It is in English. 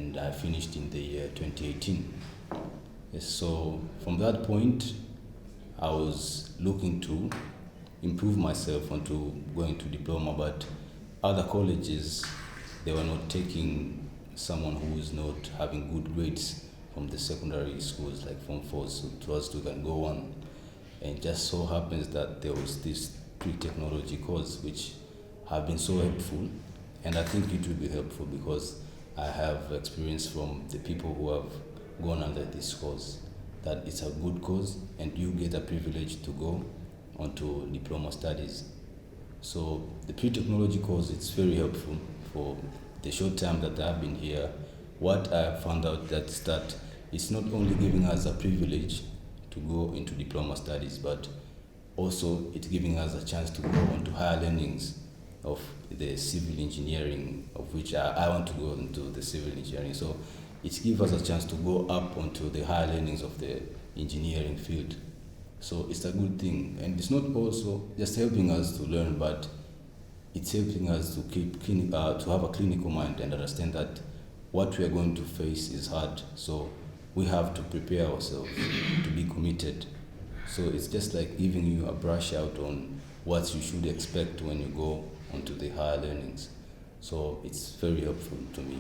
and I finished in the year 2018. Yes, so from that point, I was looking to improve myself onto going to diploma, but other colleges, they were not taking someone who is not having good grades from the secondary schools like Form 4, so to us we can go on. And just so happens that there was this pre-technology course which have been so helpful, and I think it will be helpful because I have experience from the people who have gone under this course that it's a good course and you get a privilege to go onto diploma studies. So the pre-technology course, it's very helpful for the short time that I've been here. What I found out that's that it's not only giving us a privilege to go into diploma studies, but also it's giving us a chance to go on to higher learnings of the civil engineering, of which I want to go into the civil engineering. So it gives us a chance to go up onto the higher learnings of the engineering field. So it's a good thing, and it's not also just helping us to learn, but it's helping us to to have a clinical mind and understand that what we are going to face is hard. So we have to prepare ourselves to be committed. So it's just like giving you a brush out on what you should expect when you go onto the higher learnings. So it's very helpful to me.